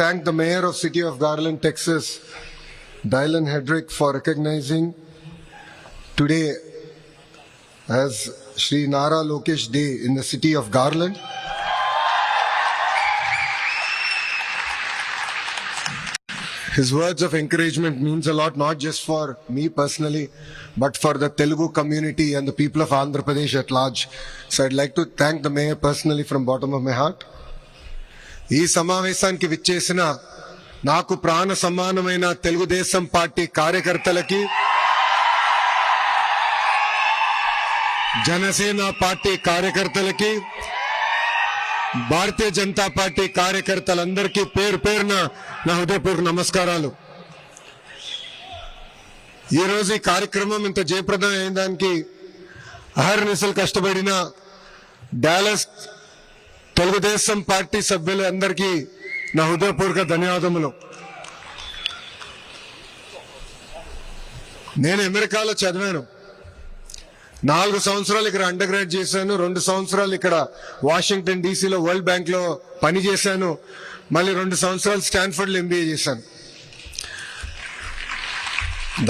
Thank the mayor of City of Garland, Texas, Dylan Hedrick, for recognizing today as Shri Nara Lokesh Day in the city of Garland. His words of encouragement means a lot, not just for me personally, but for the Telugu community and the people of Andhra Pradesh at large. So I'd like to thank the mayor personally from bottom of my heart. ఈ సమావేశానికి విచ్చేసిన నాకు ప్రాణ సమానమైన Telugu Desam party కార్యకర్తలకి, Janasena party కార్యకర్తలకి, Bharatiya Janata party కార్యకర్తలందరికీ పేరు పేరున నా హృదయపూర్వక నమస్కారాలు. ఈరోజు ఈ కార్యక్రమం ఇంత జయప్రదం అయిన దానికి అహర్నిశలు కష్టపడిన డాలస్ తెలుగుదేశం పార్టీ సభ్యులందరికీ నా హృదయపూర్వక ధన్యవాదములు. నేను అమెరికాలో చదివాను. 4 సంవత్సరాలు ఇక్కడ అండర్ గ్రాడ్యుయేట్ చేశాను. 2 సంవత్సరాలు ఇక్కడ వాషింగ్టన్ డీసీలో వరల్డ్ బ్యాంక్ లో పనిచేశాను. మళ్ళీ 2 సంవత్సరాలు స్టాన్ఫర్డ్ లో MBA చేశాను.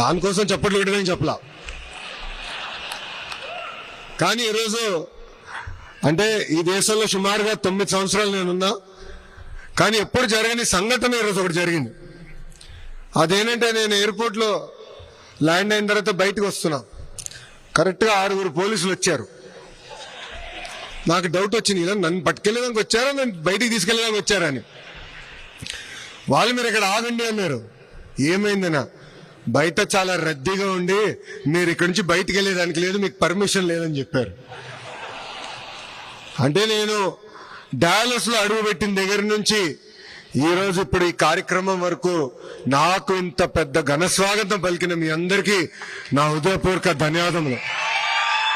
దానికోసం చప్పట్లు కొట్టడానికి చెప్పలా. కానీ ఈరోజు అంటే ఈ దేశంలో సుమారుగా 9 సంవత్సరాలు నేనున్నా, కానీ ఎప్పుడు జరగని సంఘటన ఈరోజు ఒకటి జరిగింది. అదేంటంటే నేను ఎయిర్పోర్ట్ లో ల్యాండ్ అయిన తర్వాత బయటకు వస్తున్నా. కరెక్ట్ గా 6 పోలీసులు వచ్చారు. నాకు డౌట్ వచ్చింది, ఇలా నన్ను పట్టుకెళ్ళడానికి వచ్చారా, నన్ను బయటికి తీసుకెళ్ళడానికి వచ్చారని. వాళ్ళు మీరు ఇక్కడ ఆగండి అన్నారు. ఏమైందనా, బయట చాలా రద్దీగా ఉండి మీరు ఇక్కడి నుంచి బయటికి వెళ్ళేదానికి లేదు, మీకు పర్మిషన్ లేదని చెప్పారు. అంటే నేను డాలస్ లో అడుగు పెట్టిన దగ్గర నుంచి ఈ రోజు ఇప్పుడు ఈ కార్యక్రమం వరకు నాకు ఇంత పెద్ద ఘన స్వాగతం పలికిన మీ అందరికీ నా హృదయపూర్వక ధన్యవాదములు.